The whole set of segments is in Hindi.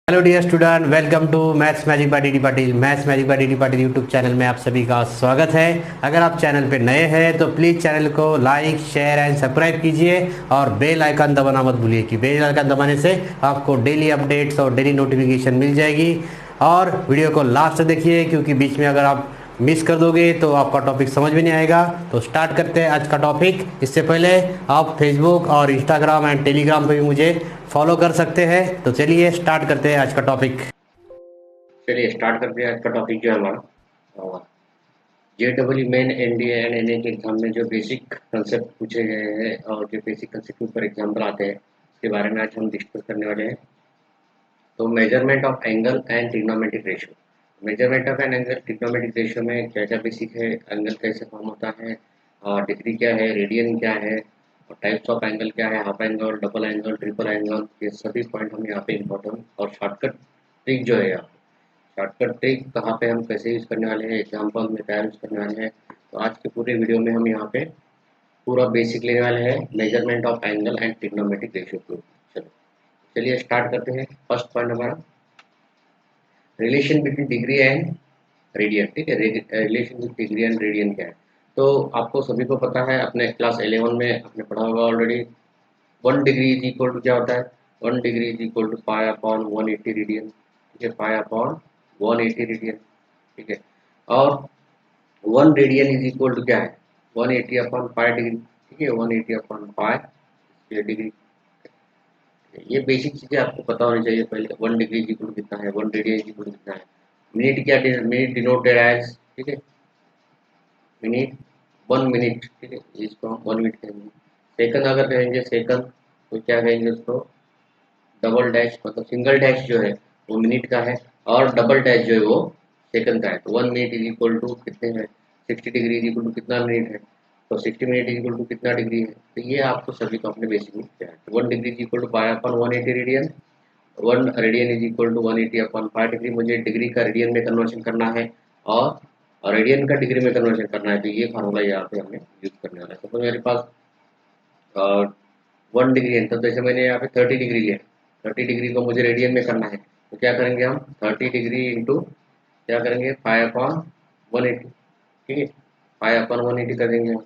Hello dear student, welcome to maths magic by DD Patil. Maths magic by DD Patil YouTube channel में आप सभी का स्वागत है। अगर आप चैनल पे नए हैं तो प्लीज़ चैनल को लाइक शेयर एंड सब्सक्राइब कीजिए और बेल आइकन दबाना मत भूलिए कि बेल आइकन दबाने से आपको डेली अपडेट्स और डेली नोटिफिकेशन मिल जाएगी। और वीडियो को लास्ट तक देखिए, क्योंकि बीच में अगर आप मिस कर दोगे तो आपका टॉपिक समझ में नहीं आएगा। तो स्टार्ट करते हैं आज का टॉपिक। इससे पहले आप फेसबुक और इंस्टाग्राम एंड टेलीग्राम पे भी मुझे फॉलो कर सकते हैं। तो चलिए स्टार्ट करते हैं आज का टॉपिक। चलिए स्टार्ट करते हैं। आज का टॉपिक जो है हमारा JEE main NDA and NA के एग्जाम में जो बेसिक कंसेप्ट पूछे गए हैं और जो बेसिक कंसेप्ट के ऊपर एग्जाम्पल आते हैं उसके बारे में आज हम डिस्कस करने वाले हैं। तो measurement of angle and trigonometric ratio. Measurement of an angle trigonometric ratio में क्या क्या बेसिक है, एंगल कैसे फॉर्म होता है और डिग्री क्या है, रेडियन क्या है और टाइप्स ऑफ एंगल क्या है, half angle, double angle, triple angle, ये सभी पॉइंट हम यहाँ पे इंपॉर्टेंट और शॉर्टकट ट्रिक जो है यहाँ शॉर्टकट ट्रिक कहाँ पे हम कैसे यूज़ करने वाले हैं, एग्जाम्पल में क्या यूज़ करने वाले हैं। तो आज के पूरे वीडियो में हम यहाँ पे पूरा बेसिक लेने वाले हैं measurement of angle and trigonometric ratio को। चलो चलिए स्टार्ट करते हैं। फर्स्ट पॉइंट हमारा relation between degree and radian. ठीक है, relation with degree and radian क्या है। तो आपको सभी को पता है, अपने क्लास 11 में आपने पढ़ा होगा already. 1 degree is equal to क्या होता है, 1 degree is equal to pi upon 180 radian. ठीक है, पाई अपॉन 180 रेडियन। ठीक है, और 1 रेडियन इज इक्वल टू क्या है, 180 अपॉन पाई डिग्री। ठीक है, 180 अपॉन पाई डिग्री। ये बेसिक चीज़ें आपको पता होनी चाहिए पहले। 1 डिग्री इज इक्वल टू कितना है, 1 रेडियन इज इक्वल टू कितना है। मिनट क्या, मिनट डिनोटेड एज, ठीक है, मिनट, 1 मिनट। ठीक है, इसको हम 1 मिनट कहेंगे। सेकंड अगर कहेंगे सेकंड तो क्या कहेंगे उसको, डबल डैश, मतलब सिंगल डैश जो है वो मिनट का है और डबल डैश जो है वो सेकंड का है। तो 1 मिनट इज इक्वल टू कितने है, 60 डिग्री इज इक्वल टू कितना मिनट है, तो 60 मिनट इज इक्वल टू कितना डिग्री है। तो ये आपको सभी को अपने बेसिक में क्या है। 1 degree is equal to pi upon 180 radian, 1 radian is equal to 180 upon pi degree. मुझे डिग्री का रेडियन में कन्वर्शन करना है और रेडियन का डिग्री में कन्वर्शन करना है। तो ये फार्मूला यहाँ पे हमने यूज करने वाला है। सपोज मेरे पास 1 डिग्री है, तो जैसे मैंने यहाँ पे 30 डिग्री लिया, 30 डिग्री को मुझे रेडियन में करना है। तो क्या करेंगे हम, 30 डिग्री इंटू क्या करेंगे, पाई अपॉन 180। ठीक है, पाई अपॉन 180 कर देंगे हम,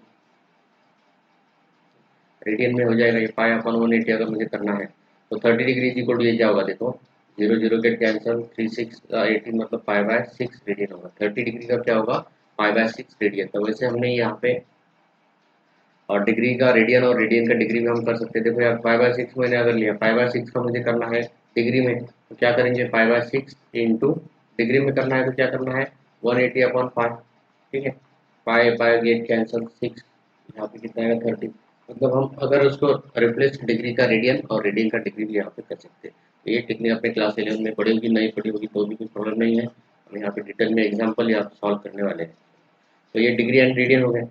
रेडियन में हो जाएगा ये पाई अपॉन 180 अगर मुझे करना है। तो 30 डिग्री इज इक्वल टू ये क्या होगा, देखो 0 0 गेट कैंसल, 3 6 18 मतलब पाई/6 रेडियन होगा। 30 डिग्री का क्या होगा, पाई/6 रेडियन। तो वैसे हमने यहाँ पे और डिग्री का रेडियन और रेडियन का डिग्री में हम कर सकते हैं। देखो यार, पाई/6 मैंने अगर लिया, पाई/6 का मुझे करना है डिग्री में, तो क्या करेंगे, पाई/6 इंटू डिग्री में करना है तो क्या करना है, 180 अपॉन पाई। ठीक है, पाई पाई गेट कैंसल, 6 यहाँ पे कितना आएगा, 30। मतलब हम अगर उसको रिप्लेस डिग्री का रेडियन और रेडियन का डिग्री भी यहाँ पे कर सकते हैं। तो ये टेक्निक अपने क्लास 11 में पढ़ी होगी, नहीं पढ़ी होगी तो भी कोई प्रॉब्लम नहीं है। हम यहाँ पे डिटेल में एग्जाम्पल यहाँ पे सॉल्व करने वाले हैं। तो ये डिग्री एंड रेडियन हो गए।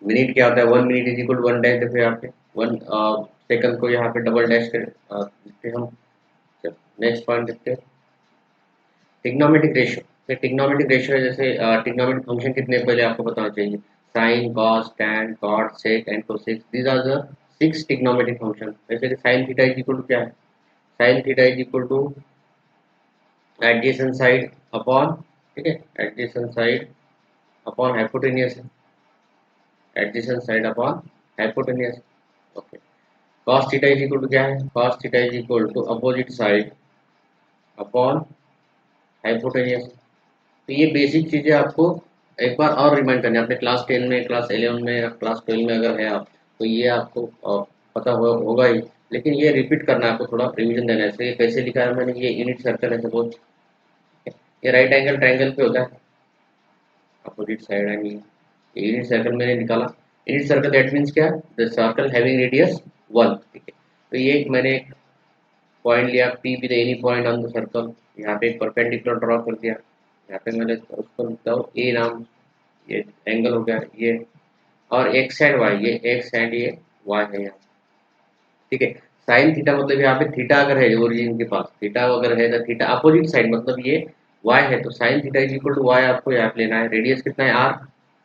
मिनट क्या होता है, 1 मिनट इज इक्वल 1 डैश। देखो यहाँ पे 1 सेकंड को यहाँ पे डबल डैश कर लिखते हैं हम। नेक्स्ट पॉइंट देखते हैं, ट्रिग्नोमेट्रिक रेशियो। ट्रिग्नोमेट्रिक रेशियो जैसे ट्रिग्नोमेट्रिक फंक्शन कितने पहले आपको बताना चाहिए, sine, cos, tan, cot, sec and cosec, these are the 6 trigonometric function. जैसे कि sine theta is equal to क्या है, sine theta is equal to adjacent side upon, ठीक है, adjacent side upon hypotenuse, adjacent side upon hypotenuse. Okay, cos theta is equal to क्या है, cos theta is equal to opposite side upon hypotenuse. तो ये बेसिक चीजें आपको एक बार और रिमाइंड करनी है। अपने क्लास 10 में, क्लास 11 में या क्लास 12 में अगर है आप, तो ये आपको पता होगा ही, लेकिन ये रिपीट करना है आपको, थोड़ा रिवीजन देना है। इसलिए कैसे लिखा है मैंने, ये यूनिट सर्कल है सपोज, ये राइट एंगल ट्रायंगल पे होता है अपोजिट साइड एंड ये यूनिट सर्कल मैंने निकाला। यूनिट सर्कल दैट मीन्स क्या, द सर्कल हैविंग रेडियस 1। ठीक है, तो ये मैंने पॉइंट लिया P with any point on the circle, यहाँ पे एक परपेंडिकुलर ड्रॉ कर दिया, यहाँ पे मैंने उसको लिखता हूँ A नाम, ये एंगल हो गया ये, और एक्स एंड वाई, ये एक्स एंड ये वाई है यहाँ। ठीक है, साइन थीटा मतलब यहाँ पे थीटा अगर है ओरिजिन के पास, थीटा अगर है तो थीटा अपोजिट साइड मतलब ये वाई है, तो sine theta is equal to Y आपको यहाँ पे लेना है। रेडियस कितना है, आर,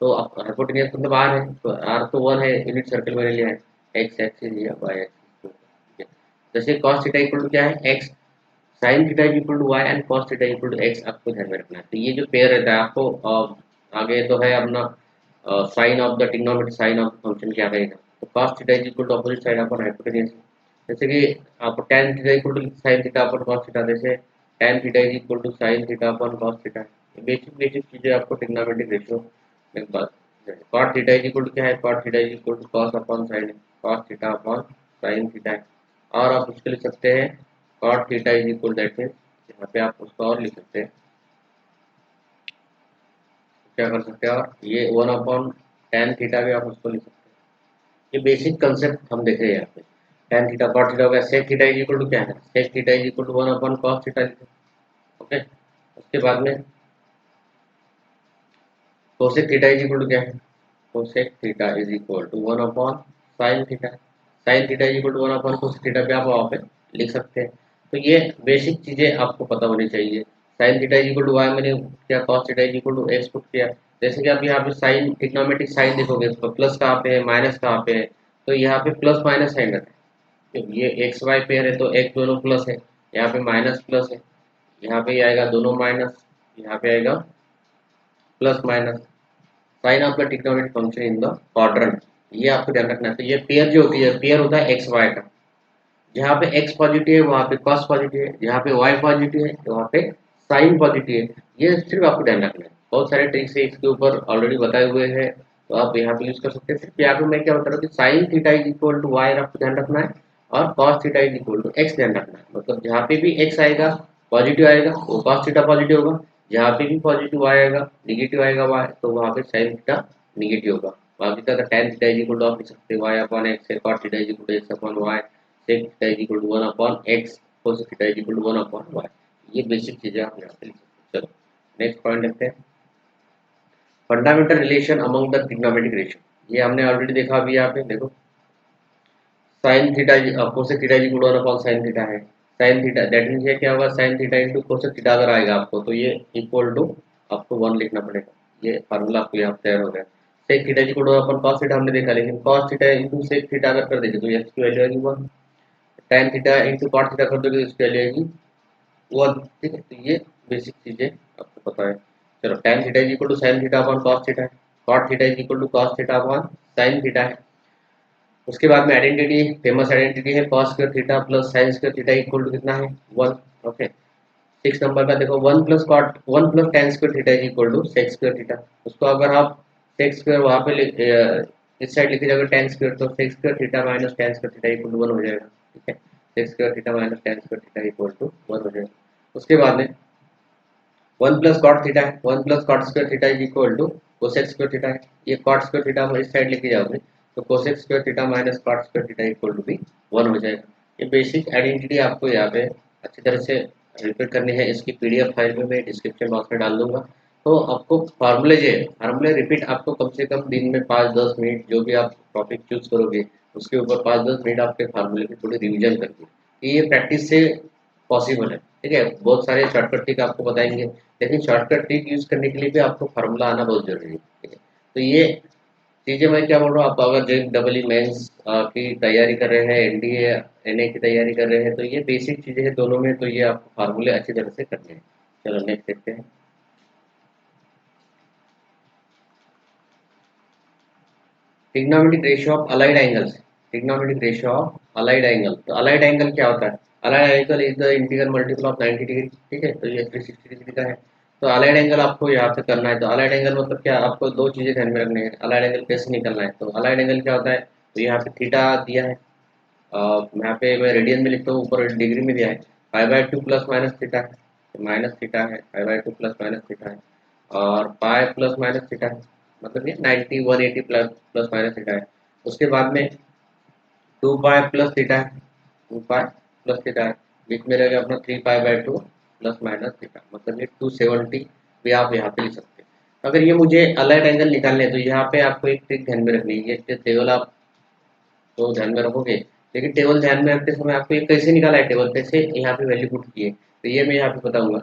तो हाइपोटेनियस मतलब आर है, तो आर तो 1 है, यूनिट सर्कल मैंने लिया है, एक्स एक्सिस या वाई एक्सिस। जैसे cos थीटा इक्वल टू क्या है, X sine theta is equal to Y and cos theta equal to X आपको ध्यान में रखना है। तो ये जो पेयर रहता है आपको आगे तो है अपना sign of the trigonometric sign of function क्या रहेगा, तो cos theta is equal to opposite side upon hypotenuse. जैसे कि आपको tan theta equal to sine theta upon cos theta, जैसे tan theta is equal to sine theta upon cos theta. Basic basic चीजें आपको ट्रिग्नोमेट्रिक रेशियो में cot theta is equal to क्या है, cot theta is equal to cos upon sine है, cos theta upon sine theta है। और आप उसके लिख सकते हैं cot theta is equal that means यहाँ पे आप उसका और लिख सकते हैं, क्या कर सकते हैं, और ये वन अपॉन टेन थीटा भी आप उसको लिख सकते हैं। ये बेसिक कंसेप्ट हम देख रहे हैं यहाँ पे। टेन थीटा कॉट थीटा हो गया, sec theta is equal to क्या है, sec theta is equal to one upon cos theta लिखे। ओके, उसके बाद में cosec theta is equal to क्या है, cosec theta is equal to one upon sine theta, sine theta is equal to one upon cosec theta भी आप वहाँ पे लिख सकते हैं। तो ये बेसिक चीजें आपको पता होनी चाहिए। Sine theta is equal to Y मैंने क्या, cos theta is equal to X put किया। जैसे कि आप यहाँ पे साइन ट्रिग्नोमेट्रिक साइन देखोगे तो प्लस कहाँ पे है माइनस कहाँ पे है, तो यहाँ पे प्लस माइनस साइन रहता है। तो ये एक्स वाई पेयर है तो एक्स दोनों प्लस है, यहाँ पे माइनस प्लस है, यहाँ पे आएगा दोनों माइनस, यहाँ पे आएगा plus minus. Sign of the trigonometric function in the quadrant, ये आपको ध्यान रखना है। तो ये पेयर जो होती है, पेयर होता है एक्स वाई का, जहाँ पे एक्स पॉजिटिव है वहाँ पे कॉस पॉजिटिव है, जहाँ पे वाई पॉजिटिव है तो वहाँ पे साइन पॉजिटिव है। ये सिर्फ आपको ध्यान रखना है। बहुत सारे ट्रिक्स है इसके ऊपर ऑलरेडी बताए हुए हैं, तो आप यहाँ पे यूज कर सकते हैं। सिर्फ यहाँ पे मैं क्या बता रहा हूँ कि sine theta is equal to Y आपको ध्यान रखना है, और cos theta is equal to X ध्यान रखना है। मतलब जहाँ पे भी एक्स आएगा पॉजिटिव आएगा वो कॉस थीटा पॉजिटिव होगा, जहाँ पे भी पॉजिटिव आएगा निगेटिव आएगा वाई तो वहाँ पे साइन थीटा निगेटिव होगा। बाकी का tan theta is equal to आप लिख सकते हैं वाई अपॉन एक्स है, cot theta is equal to X upon Y, sec theta is equal to 1 upon x, cos theta is equal to 1 upon y। ये बेसिक चीजें आप यहाँ पे लिख सकते हैं। चलो नेक्स्ट पॉइंट देखते हैं, fundamental relation among the trigonometric ratio. ये हमने ऑलरेडी देखा, अभी यहाँ पे देखो sine theta cosec theta is equal to 1 upon sine theta है, साइन थीटा दैट मींस ये क्या होगा, sine theta into cosec theta अगर आएगा आपको तो ये इक्वल टू आपको 1 लिखना पड़ेगा। ये फार्मूला आपको यहाँ तैयार हो गया। Sec theta is equal to upon cos theta हमने देखा, लेकिन cos theta into sec theta अगर कर देंगे तो x की वैल्यू आएगी 1, tan theta into cot theta कर दोगे तो इसकी वैल्यू आएगी 1। ठीक है, तो ये बेसिक चीजें आपको पता है। चलो tan theta is equal to sine theta upon cos theta है, cot theta is equal to cos theta upon sine theta है। उसके बाद में आइडेंटिटी, फेमस आइडेंटिटी है cos square theta plus sine square theta equal to कितना है 1। ओके, 6 नंबर का देखो 1 plus cot 1 plus tan square theta is equal to sec square theta. उसको अगर आप सेक स्क्वायर वहाँ पे इस साइड लिखे जाएगा tan स्क्वायर, तो sec square theta minus tan square theta equal to 1 हो जाएगा। ठीक है, sec square theta minus tan square theta equal to 1 हो जाएगा। उसके बाद में 1 प्लस कॉट थीटा है, 1 plus cot square theta is equal to cosec square theta है। ये कॉट स्क्वायर थीटा हम इस साइड लेके जाओगे तो cosec square theta minus cot square theta equal to भी 1 हो जाएगा। ये बेसिक आइडेंटिटी आपको यहाँ पे अच्छी तरह से रिपीट करनी है। इसकी पीडीएफ फाइल में मैं डिस्क्रिप्शन बॉक्स में डाल दूंगा। तो आपको फार्मूले जो है फार्मूले रिपीट आपको कम से कम दिन में 5-10 मिनट जो भी आप टॉपिक चूज करोगे उसके ऊपर 5-10 मिनट आपके फार्मूले की थोड़ी रिविजन करके, ये प्रैक्टिस से पॉसिबल है। ठीक है, बहुत सारे शॉर्टकट ट्रिक आपको बताएंगे, लेकिन शॉर्टकट ट्रिक यूज करने के लिए भी आपको फार्मूला आना बहुत जरूरी है। ठीक है, तो ये चीजें मैं क्या बोल रहा हूँ, आप अगर जे डबल मेंस की तैयारी कर रहे हैं, एनडीए एनए की तैयारी कर रहे हैं, तो ये बेसिक चीजें हैं दोनों में, तो ये आपको फार्मूले अच्छी तरह से करने हैं। चलो नेक्स्ट देखते हैं, trigonometric ratio of allied angles. Trigonometric ratio of allied angle, तो अलाइड एंगल क्या होता है, allied angle is the integral multiple of 90 degree. ठीक है, तो ये 360 डिग्री का है। तो अलाइड एंगल आपको यहाँ पे करना है। तो अलाइड एंगल मतलब क्या, आपको दो चीजें ध्यान में रखनी है, अलाइड एंगल कैसे निकलना है। तो अलाइड एंगल क्या होता है, तो यहाँ पे थीटा दिया है, यहाँ पे मैं रेडियन में लिखता हूँ, ऊपर डिग्री में दिया है, π/2 प्लस माइनस थीटा है, माइनस थीटा है, π/2 प्लस माइनस थीटा है, और पाई प्लस माइनस थीटा है, मतलब ये 90 180 प्लस प्लस माइनस थीटा है। उसके बाद में 2 पाई प्लस थीटा है, 2 पाई प्लस थीटा है, बीच में रहेगा अपना 3 पाई/2 प्लस माइनस थीटा, मतलब ये 270 भी आप यहाँ पे लिख सकते हैं। अगर ये मुझे अलाइड एंगल निकालने हैं तो यहाँ पे आपको एक ट्रिक ध्यान में रखनी है, ये टेबल आप तो ध्यान में रखोगे, लेकिन टेबल ध्यान में रखते समय आपको ये कैसे निकाला है, टेबल कैसे यहाँ पे वैल्यू पुट की है, तो ये मैं यहाँ पे बताऊंगा।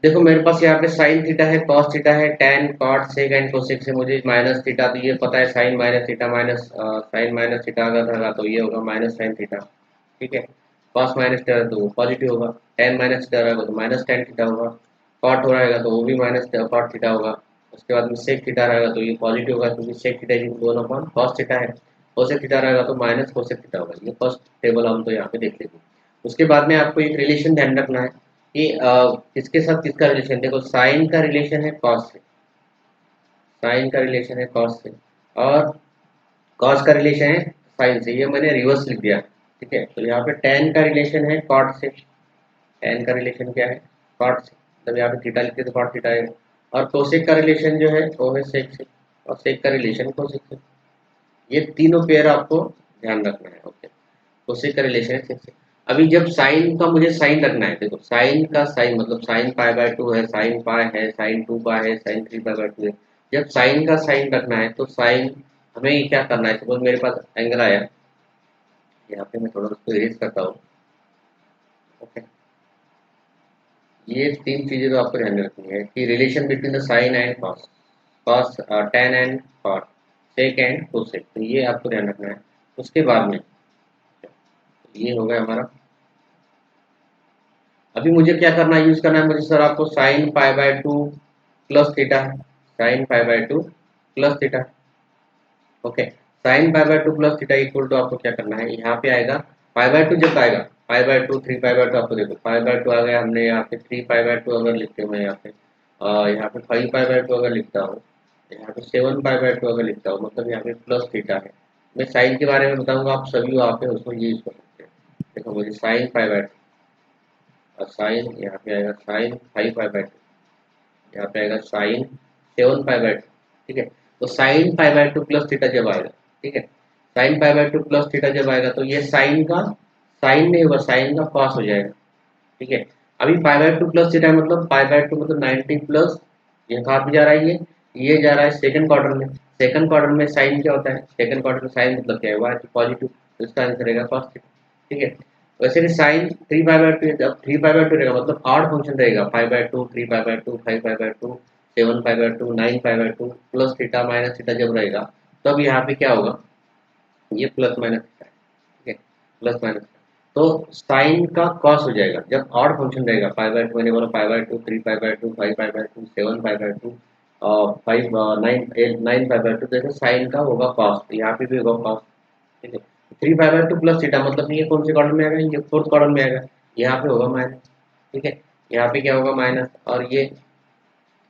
देखो मेरे पास यहाँ पे साइन थीटा है, कॉस थीटा है, tan cot sec and cosec से मुझे माइनस थीटा, तो ये पता है sine minus theta minus sine minus theta अगर होगा तो ये होगा माइनस साइन थीटा। ठीक है, कॉस माइनस थीटा तो वो पॉजिटिव होगा, टेन माइनस थीटा रहेगा तो माइनस टेन थीटा होगा, कॉट हो रहेगा तो वो भी माइनस कॉट थीटा होगा। उसके बाद में सेक थीटा रहेगा तो ये पॉजिटिव होगा क्योंकि sec theta is one upon cos theta है। कोसेक थीटा रहेगा तो माइनस कोसेक थीटा होगा। ये फर्स्ट टेबल हम तो यहाँ पे देख लेंगे। उसके बाद में आपको एक रिलेशन ध्यान रखना है कि किसके साथ किसका रिलेशन। देखो साइन का रिलेशन है कॉस से, साइन का रिलेशन है कॉस से, और कॉस का रिलेशन है साइन से। ये मैंने रिवर्स लिख दिया, ठीक है। तो यहाँ पे टेन का रिलेशन है कॉट से, टेन का रिलेशन क्या है कॉट से, मतलब यहाँ पे थीटा लिखते तो कॉट थीटा आएगा। और कोसेक का रिलेशन जो है वो है सेक से, और सेक का रिलेशन कोसेक से। ये तीनों पेयर आपको ध्यान रखना है, ओके। कोसेक का रिलेशन है सेक से। अभी जब साइन का मुझे साइन रखना है, देखो साइन का साइन मतलब साइन पाई बाय टू है, साइन पाई है, साइन टू पाई है, sine three pi by to है। जब साइन का साइन रखना है तो साइन हमें क्या करना है, सपोज मेरे पास एंगल आया, यहाँ पे मैं थोड़ा उसको इरेज करता हूँ, ओके। ये तीन चीजें तो आपको ध्यान रखनी है कि relation between the sine and cos, cos tan and cot, sec and cosec, तो ये आपको ध्यान रखना है। उसके बाद में ये हो गया हमारा। अभी मुझे क्या करना है, यूज करना है मुझे सर आपको sine pi by two plus theta, sine pi by two plus theta, okay. Sine pi by two plus theta equal to आपको क्या करना है, यहाँ पे आएगा पाई बाय टू, जब आएगा पाई by two three pi by to, आपको देखो पाई बाय टू आ गया, हमने यहाँ पे थ्री पाई बाय टू अगर लिखते हो, मैं यहाँ पे फाइव पाई बाय टू अगर लिखता हूँ, यहाँ पे सेवन पाई बाय टू अगर लिखता हूँ, मतलब यहाँ पे प्लस थीटा है। मैं साइन के बारे में बताऊंगा, आप सभी वहाँ पे उसको यूज कर सकते हैं। देखो मुझे साइन पाई बाय टू और साइन यहाँ पे आएगा sine five pi by two, यहाँ पे आएगा sine seven pi by two, ठीक है। तो sine pi by two plus theta जब आएगा, ठीक है, sine pi by two plus theta जब आएगा तो ये साइन का साइन नहीं होगा, साइन का कॉस हो जाएगा, ठीक है। अभी पाई बाय टू प्लस थीटा मतलब पाई बाय टू मतलब 90 प्लस, ये कहाँ पे जा रहा है, ये जा रहा है सेकंड क्वार्टर में। सेकंड क्वार्टर में साइन क्या होता है, सेकंड क्वार्टर में साइन मतलब क्या है, वाई पॉजिटिव, तो इसका आंसर रहेगा कॉस थीटा, ठीक है। वैसे भी sine three pi by to, जब थ्री पाई बाय टू रहेगा मतलब आठ फंक्शन रहेगा, five by two, three pi by two, five pi by two, seven pi by to, nine pi by two, plus theta minus theta जब रहेगा तब यहाँ पे क्या होगा, ये प्लस माइनस थीटा है, ठीक है, प्लस माइनस। तो साइन का कॉस हो जाएगा जब ऑड फंक्शन रहेगा, पाई बाय टू मैंने बोला, pi by two, three pi by two, five pi by two, seven pi by two, five nine eight nine pi by two, जैसे साइन का होगा कॉस, यहाँ पे भी होगा कॉस, ठीक है। Three pi by two plus theta मतलब ये कौन से कॉर्डर में आएगा, ये फोर्थ कॉर्डर में आएगा, यहाँ पे होगा माइनस, ठीक है। यहाँ पे क्या होगा माइनस, और ये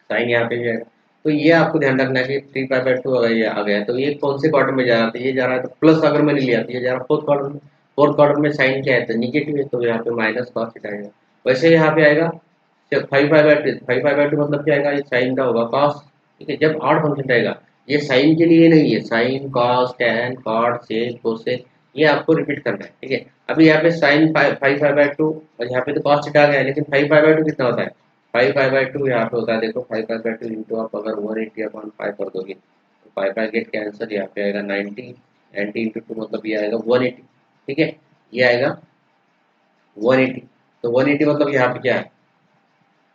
साइन यहाँ पे भी आएगा। तो ये आपको ध्यान रखना है कि थ्री पाई बाय टू अगर ये आ गया तो ये कौन से क्वार्टर में जा रहा था, ये जा रहा है तो प्लस, अगर मैंने लिया तो ये जा रहा है फोर्थ क्वार्टर में। फोर्थ क्वार्टर में साइन क्या है तो निगेटिव है, तो यहाँ पे माइनस कॉस थीटा आएगा। वैसे यहाँ पे आएगा five pi by two, five pi by to मतलब क्या आएगा, ये साइन का होगा कॉस, ठीक है। जब ऑड फंक्शन रहेगा, ये साइन के लिए नहीं है, sine cos tan cot sec cosec, ये आपको रिपीट करना है, ठीक है। अभी यहाँ पे sine five five by two और यहाँ पे तो कॉस थीटा आ गया है, लेकिन फाइव पाई बाय टू कितना होता है, फाइव पाई बाय टू यहाँ पे होता है, देखो five pi by two into आप अगर 180 अपॉन फाइव कर दोगे तो फाइव पाई गेट का आंसर यहाँ पे आएगा 90, 90 इंटू टू मतलब ये आएगा 180, ठीक है। ये आएगा 180, तो 180 मतलब यहाँ पे क्या है,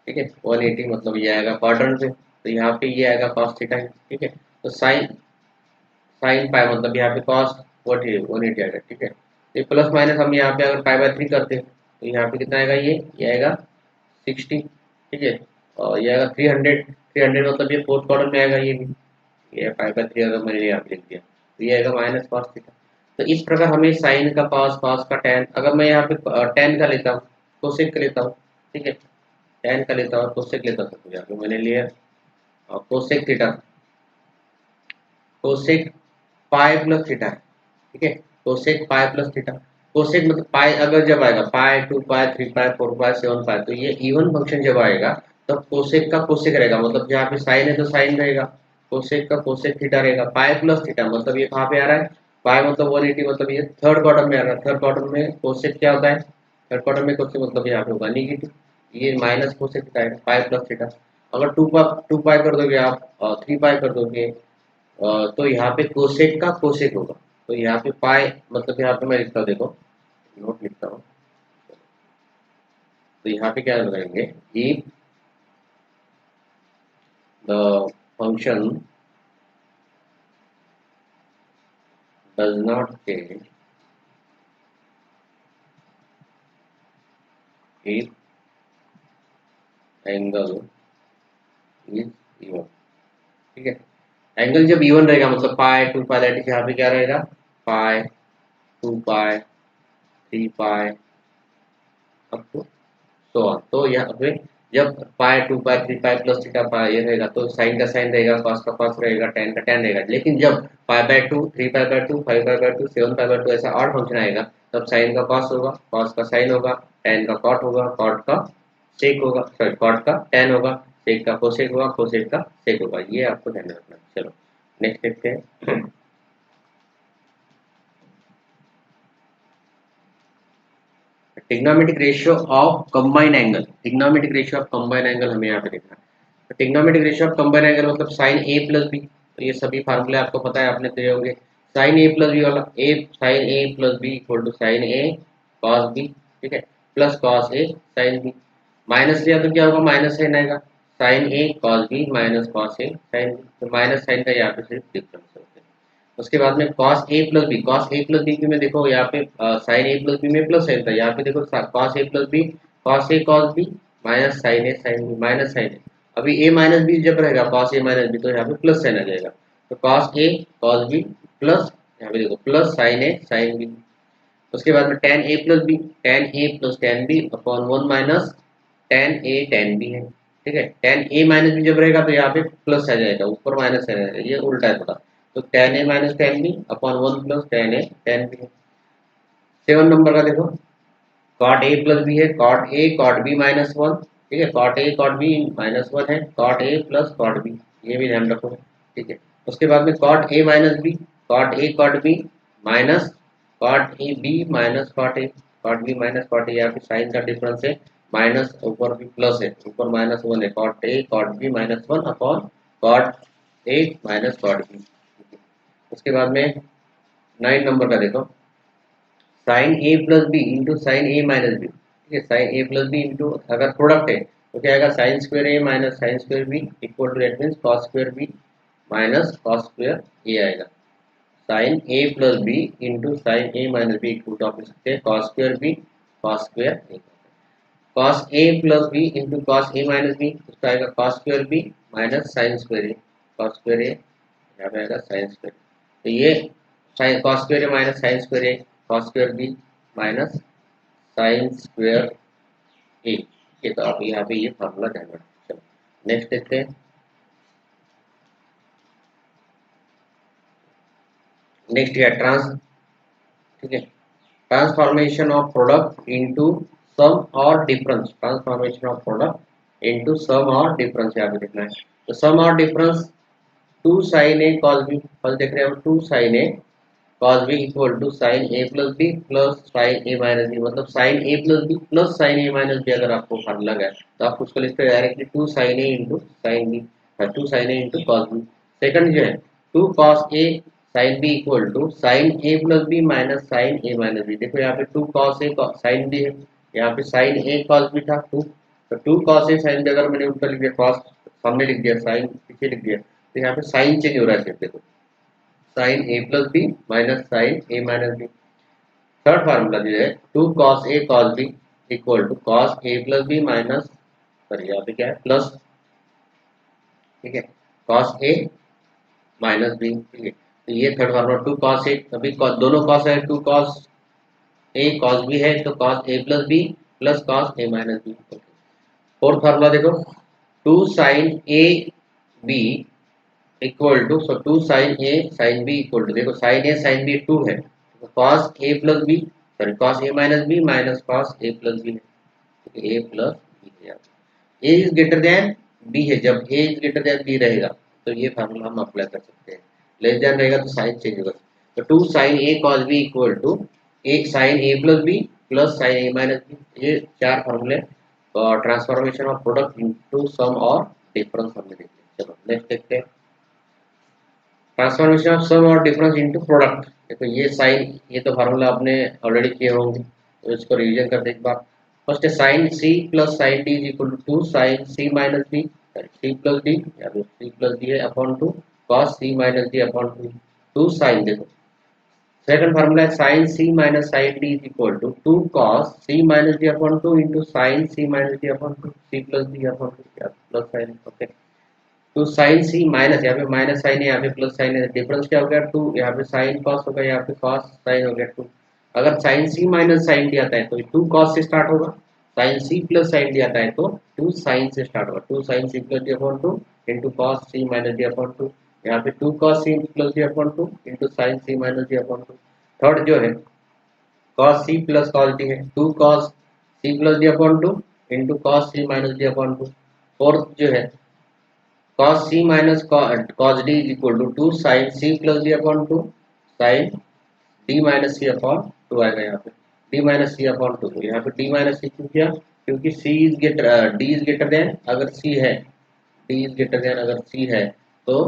ठीक है, 180 मतलब ये आएगा क्वाड्रेंट पे, तो यहाँ पे ये आएगा कॉस थीटा, ठीक है। तो साइन साइन पाई मतलब यहाँ पे कॉस 180 आएगा, ठीक है। ये प्लस माइनस हम यहाँ पे अगर पाई बाय थ्री करते हैं तो यहाँ पे कितना आएगा, ये आएगा 60, ठीक है। और ये आएगा 300, 300 मतलब ये फोर्थ क्वार्टर में आएगा, ये भी ये पाई बाय थ्री अगर मैंने यहाँ पे लिख दिया तो ये आएगा माइनस कॉस थीटा। तो इस प्रकार हमें साइन का कॉस, कॉस का टेन, अगर मैं यहाँ पे टेन का लेता हूँ, कोसेक का लेता हूँ, ठीक है, टेन का लेता हूँ, कोसेक लेता हूँ, तो यहाँ पे मैंने लिया cosec theta, cosec pi plus theta है, ठीक है, cosec pi plus theta. Cosec मतलब पाई अगर जब आएगा pi two pi three pi four pi seven pi, तो ये इवन फंक्शन जब आएगा तब कोसेक का कोसेक रहेगा, मतलब जहाँ पे साइन है तो साइन रहेगा, कोसेक का कोसेक थीटा रहेगा। पाई प्लस थीटा मतलब ये कहाँ पे आ रहा है, पाई मतलब 180 मतलब ये थर्ड क्वार्टर में आ रहा है, थर्ड क्वार्टर में कोसेक क्या होता है, थर्ड क्वार्टर में कोसेक मतलब यहाँ पे होगा निगेटिव, ये माइनस कोसेक थीटा है, पाई प्लस थीटा। अगर टू पाई कर दोगे आप और थ्री पाई कर दोगे तो यहाँ पे कोसेक का कोसेक होगा, तो यहाँ पे पाई मतलब यहाँ पे मैं लिखता हूँ, देखो नोट लिखता हूँ, तो यहाँ पे क्या लगाएंगे, if the function does not change if angle is even, ठीक है। एंगल जब इवन रहेगा मतलब पाई 2 पाई, दैट इज यहाँ पे क्या रहेगा पाई 2 पाई 3 पाई अप टू सो ऑन। तो यहाँ पे जब पाई 2 पाई 3 पाई प्लस थीटा पाई ये रहेगा तो साइन का साइन रहेगा, कॉस का कॉस रहेगा, टेन का टेन रहेगा। लेकिन जब पाई by 2 3 pi by 2 5 pi by 2 7 pi by 2 ऐसा और फंक्शन आएगा तब साइन का कॉस होगा, कॉस का साइन होगा, टेन का कॉट होगा, कॉट का सेक होगा, सॉरी कॉट का टेन होगा, सेक का कोसेक होगा, कोसेक का सेक होगा। ये आपको ध्यान रखना। चलो नेक्स्ट देखते हैं। Trigonometric ratio of combined angle, trigonometric ratio of combined angle हमें यहाँ पे देखना है। तो trigonometric ratio of combined angle मतलब साइन ए प्लस बी, तो ये सभी फार्मूले आपको पता है, आपने दिए होंगे। साइन ए प्लस बी वाला A sine A plus B equal to sine A cos B, ठीक है, plus cos A sine B. Minus लिया तो क्या होगा, माइनस साइन आएगा, sine A cos B minus cos A sine B. तो माइनस साइन का यहाँ पे सिर्फ डिफरेंस होता है। उसके बाद में cos a plus B, cos a plus B में देखो यहाँ पे sin a प्लस बी में प्लस साइन था, यहाँ पे देखो cos a plus B cos a cos b minus sin a sin b minus sin a। अभी a माइनस बी जब रहेगा cos a माइनस बी तो यहाँ पे प्लस साइन आ जाएगा। तो cos a cos b plus यहाँ पे देखो plus sin a sin b। उसके बाद में tan a plus B tan a plus tan b upon 1 minus tan a tan b है, ठीक है। tan a माइनस बी जब रहेगा तो यहाँ पे प्लस आ जाएगा, ऊपर माइनस आ जाएगा, ये उल्टा है थोड़ा। तो tan a minus tan b upon 1 plus tan a tan b है। 7 नंबर का देखो cot a प्लस b है, cot a cot b minus 1, ठीक है, cot a cot b minus 1 है, cot a plus cot b, ये भी ध्यान रखो, ठीक है। उसके बाद में cot a minus b cot a cot b minus cot a b minus cot a cot b minus cot a, यहाँ पे साइन का डिफरेंस है, माइनस ऊपर भी प्लस है, ऊपर माइनस 1 है, cot a cot b minus 1 upon cot a minus cot b। उसके बाद में 9 नंबर का देखो sine A plus B into sine A minus B, ठीक है, sine A plus B into अगर प्रोडक्ट है तो क्या आएगा sine square A minus sine square B equal to that means cos square B minus cos square A आएगा। Sine A plus B into sine A minus B equal to आप लिख सकते हैं cos square B cos square A. Cos A plus B into cos A minus B उसका आएगा cos square B minus sine square A, cos square A यहाँ पे आएगा साइन स्क्वायर। तो ये sine cos square A minus sine square A cos square B minus sine square A, ये तो आप यहाँ पे ये फार्मूला ध्यान रखें। चलो नेक्स्ट देखते हैं। नेक्स्ट है ठीक है, transformation of product into sum और difference, transformation of product into sum और डिफरेंस यहाँ पे देखना है। तो सम और difference 2 sin a cos b, first देख रहे हैं हम 2 sin a cos b equal to sin a plus b plus sin a minus b, मतलब sin a plus b plus sin a minus b अगर आपको फार्मूला गया तो आप उसको लिखते हैं directly 2 sin a into sin b, 2 sin a into cos b। Second जो है 2 cos a sin b equal to sin a plus b minus sin a minus b। देखो यहाँ पे 2 cos a sin b है, यहाँ पे sin a cos b था 2, तो 2 cos a sin b अगर मैंने उल्टा लिख दिया, cos सामने लिख दिया, sin पीछे लिख दिया, तो यहाँ पे साइन चेंज हो रहा है सिर्फ, देखो sine A plus B minus sine A minus B. Third formula जो है 2 cos a cos b equal to cos a plus B minus, sorry यहाँ पे क्या है प्लस, ठीक है, cos a माइनस बी, ठीक है। तो ये थर्ड फार्मूला 2 cos a, अभी दोनों cos है, 2 cos a cos b है तो cos a plus b plus cos a minus B. Fourth formula देखो 2 sin a b equal to 2 sin a sin b equal to, देखो sin a sin b 2 है तो cos a plus b, sorry cos a minus b minus cos a plus b है, a प्लस b है। a is greater than b है, जब a is greater than b रहेगा तो ये फार्मूला हम अप्लाई कर सकते हैं, लेस देन रहेगा तो साइन चेंज होगा। तो 2 sin a cos b equal to एक sin a plus b plus sin a minus b, ये चार फार्मूले और transformation of product into sum और डिफरेंस हमने देखे। चलो नेक्स्ट देखते हैं ट्रांसफॉर्मेशन ऑफ सम और डिफरेंस इनटू प्रोडक्ट। देखो ये साइन, ये तो फार्मूला आपने ऑलरेडी किए होंगे तो इसको रिवीजन करते एक बार। फर्स्ट है sine C plus sine D is equal to 2 sine C minus D, C plus D या सी प्लस डी है upon 2 cos C minus D upon 2 sine, देखो सेकंड फार्मूला है sine C minus sine D is equal to 2 cos C minus D upon 2 into sine C minus D upon 2 C plus D upon 2 plus sign. Okay, तो साइन सी माइनस, यहाँ पे माइनस साइन है, यहाँ पे प्लस साइन है, डिफरेंस क्या हो गया 2, यहाँ पे साइन कॉस होगा, यहाँ पे कॉस साइन हो गया 2। अगर sine C minus sine D आता है तो 2 कॉस से स्टार्ट होगा, sine C plus sine D आता है तो 2 साइन से स्टार्ट होगा, 2 sine C plus D upon 2 into cos C minus D upon 2, यहाँ पे 2 cos C plus D upon 2 into sine C minus D upon 2। Third जो है cos C plus cos D है, 2 cos C plus D upon 2 into cos C minus D upon 2। Fourth जो है cos c minus cos d is equal to 2 sin c plus d upon 2 sin d minus c upon 2 आएगा यहाँ पे d minus c upon 2। तो यहाँ पे d minus c क्यों किया, क्योंकि c is d is greater than, अगर c है d is greater than अगर c है तो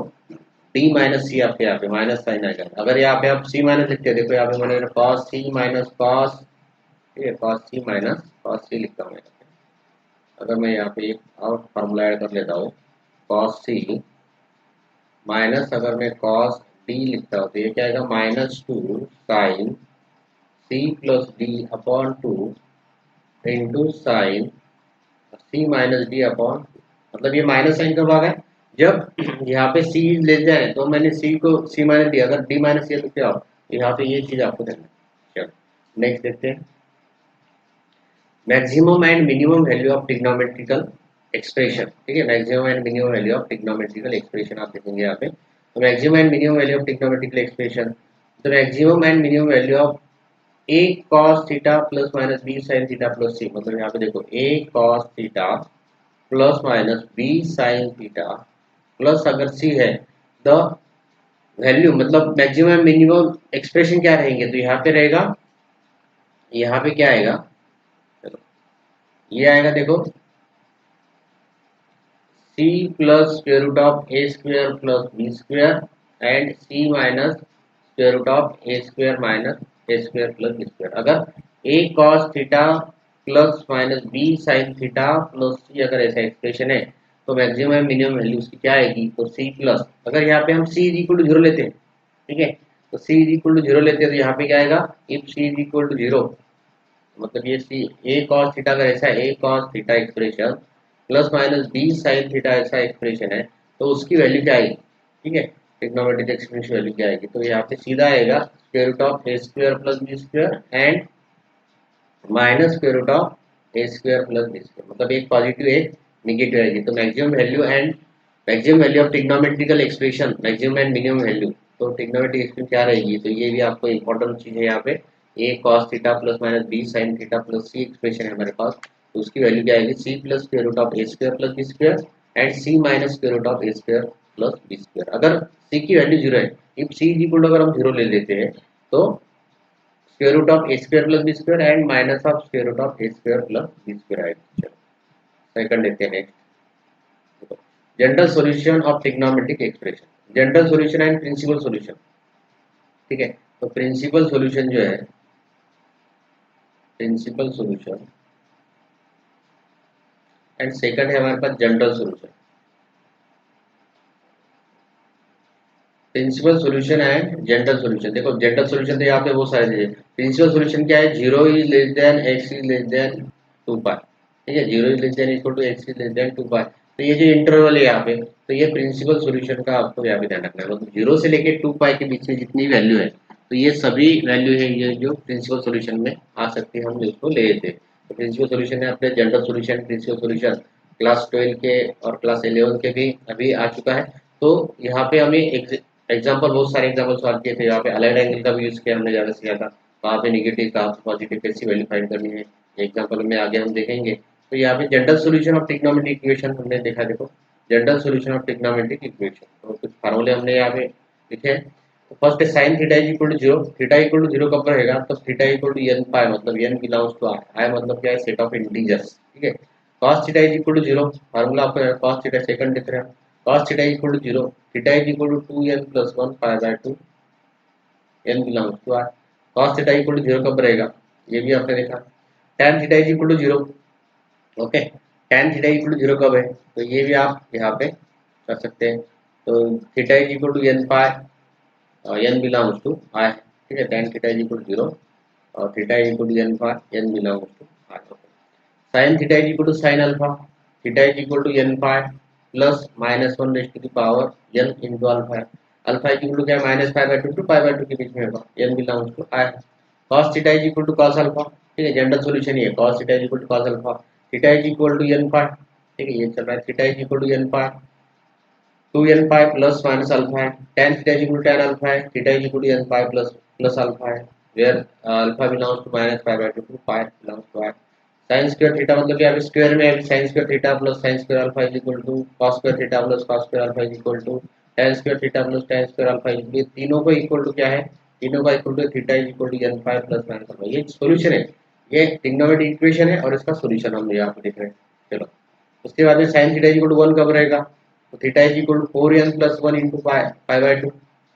d minus c आपके यहाँ पे माइनस साइन आएगा। अगर यहाँ पे आप c माइनस लिखते हैं, देखो यहाँ पे मैंने cos c minus cos, ठीक है, cos c minus cos c लिखता हूँ। अगर मैं यहाँ पे एक और फार्मूला ऐड कर लेता हूँ cos c माइनस, अगर मैं cos d लिखता हूँ तो ये क्या आएगा -2 sine c plus D upon 2 into sine c minus D upon, मतलब ये माइनस साइन कब आ गया, जब यहाँ पे c ले जाए तो मैंने c को c माइनस डी, अगर d माइनस c तो क्या हो, यहाँ पे ये चीज आपको करना है। चलो नेक्स्ट देखते हैं, maximum and minimum value of trigonometrical expression. ठीक है, maximum and minimum value of trigonometrical expression आप देखेंगे यहाँ पे। तो maximum and minimum value of trigonometrical expression, तो maximum and minimum value of a cos theta plus minus b sin theta plus c, मतलब यहाँ पे देखो a cos theta plus minus b sin theta plus अगर c है द वैल्यू, मतलब मैक्सिमम एंड मिनिमम एक्सप्रेशन क्या रहेंगे, तो यहाँ पे रहेगा, यहाँ पे क्या आएगा, ये आएगा देखो c plus square root of A square plus B square and c minus square root of A square minus A square plus B square. अगर a cos theta plus minus b sin theta plus c अगर ऐसा एक्सप्रेशन है तो मैक्सिमम मिनिमम वैल्यू उसकी क्या आएगी, तो c प्लस, अगर यहाँ पे हम c इज इक्वल टू 0 लेते हैं, ठीक है, तो c इज इक्वल टू 0 लेते हैं तो यहाँ पे क्या आएगा, if c is equal to 0, मतलब ये c a cos थीटा अगर ऐसा a cos theta expression plus minus b sin theta ऐसा एक्सप्रेशन है तो उसकी वैल्यू क्या आएगी, ठीक है, ट्रिग्नोमेट्रिक एक्सप्रेशन वैल्यू क्या आएगी, तो यहाँ पे सीधा आएगा square root of A square plus B square and minus square root of A square plus B square, मतलब एक पॉजिटिव एक नेगेटिव आएगी। तो maximum value of trigonometrical expression, maximum and minimum value, तो ट्रिग्नोमेट्रिक एक्सप्रेशन क्या रहेगी, तो ये भी आपको इंपॉर्टेंट चीज है यहाँ पे, a cos theta plus minus b sin theta plus c expression है हमारे पास, तो उसकी वैल्यू क्या आएगी, c plus square root of A square plus B square and c minus square root of A square plus B square. अगर c की वैल्यू 0 है, if c is equal to अगर हम 0 ले लेते हैं तो square root of A square plus B square and minus of square root of A square plus B square आएगा। चलो सेकंड देखते हैं next, general solution of trigonometric expression, general solution and principal solution. ठीक है, तो प्रिंसिपल सॉल्यूशन जो है, प्रिंसिपल सॉल्यूशन एंड सेकंड है हमारे पास general solution. Principal solution and general solution, देखो जनरल सॉल्यूशन तो यहाँ पे बहुत सारे चीजें, प्रिंसिपल सॉल्यूशन क्या है, 0 is less than x is less than 2 pi, ठीक है, 0 is less than equal to x is less than 2 pi, तो ये जो इंटरवल है यहाँ पे, तो ये प्रिंसिपल सॉल्यूशन का आपको यहाँ पे ध्यान रखना है, मतलब 0 से लेके 2 पाई के बीच में जितनी वैल्यू है तो ये सभी वैल्यू है, ये जो प्रिंसिपल सॉल्यूशन में आ सकती है, हम इसको ले लेते हैं। तो प्रिंसिपल सॉल्यूशन है अपने general solution, principal solution class 12 के और क्लास 11 के भी अभी आ चुका है। तो यहाँ पे हमें एग्जाम्पल, बहुत सारे एग्जाम्पल सॉल्व किए थे, यहाँ पे अलाइड एंगल का भी यूज किया हमने, ज़्यादा से ज़्यादा कहाँ पे निगेटिव कहाँ पे पॉजिटिव कैसी वैल्यू फाइंड करनी है, एग्जाम्पल में आगे हम देखेंगे। तो यहाँ पे general solution of trigonometric equation हमने देखा, देखो general solution of trigonometric equation, तो कुछ फार्मूले हमने यहाँ पे लिखे। तो फर्स्ट है sine theta is equal to 0, theta equal to 0 कब रहेगा, तो theta equal to n pi, मतलब n बिलोंग्स टू i मतलब क्या है, सेट ऑफ इंटीजर्स। ठीक है, cos theta is equal to 0, formula आपको cos थीटा सेकंड दिख रहा है, cos theta equal to 0, theta is equal to 2n plus 1 pi by 2, n belongs to i। cos theta equal to 0 कब रहेगा, ये भी आपने देखा। tan theta is equal to 0, okay, tan theta equal to 0 कब है, तो ये भी आप यहाँ पे कर सकते हैं। तो theta is equal to n pi, n belongs to i, ठीक है, tan theta is equal to 0 और theta is equal to n pi, n belongs to r। Sine theta is equal to sine alpha, theta is equal to n phi plus -1 raise to the power n into alpha. Alpha is equal to क्या है, -π/2 टू π/2 के बीच में होगा, n belongs to r। cos theta is equal to cos alpha, ठीक है, जनरल सॉल्यूशन ही है, cos theta is equal to cos alpha, theta is equal to n phi, ठीक है, ये चल रहा है, theta is equal to n phi 2n phi plus minus alpha है, tan theta is equal to tan alpha है, theta is equal to n phi plus plus alpha है, where alpha belongs to -π/2 to pi belongs to r। Sine square theta मतलब कि अब स्क्वायर में अब sine square theta plus sine square alpha is equal to cos square theta plus cos square alpha is equal to tan square theta plus tan square alpha is equal, तीनों को इक्वल टू क्या है, तीनों का equal to theta is equal to n phi plus minus alpha. ये सॉल्यूशन है, ये ट्रिग्नोमेट्रिक इक्वेशन है और इसका सॉल्यूशन हम यहाँ पे देख रहे हैं। चलो उसके बाद में sine theta is equal to 1 कब रहेगा, तो theta is equal to 4n plus 1 into π/2,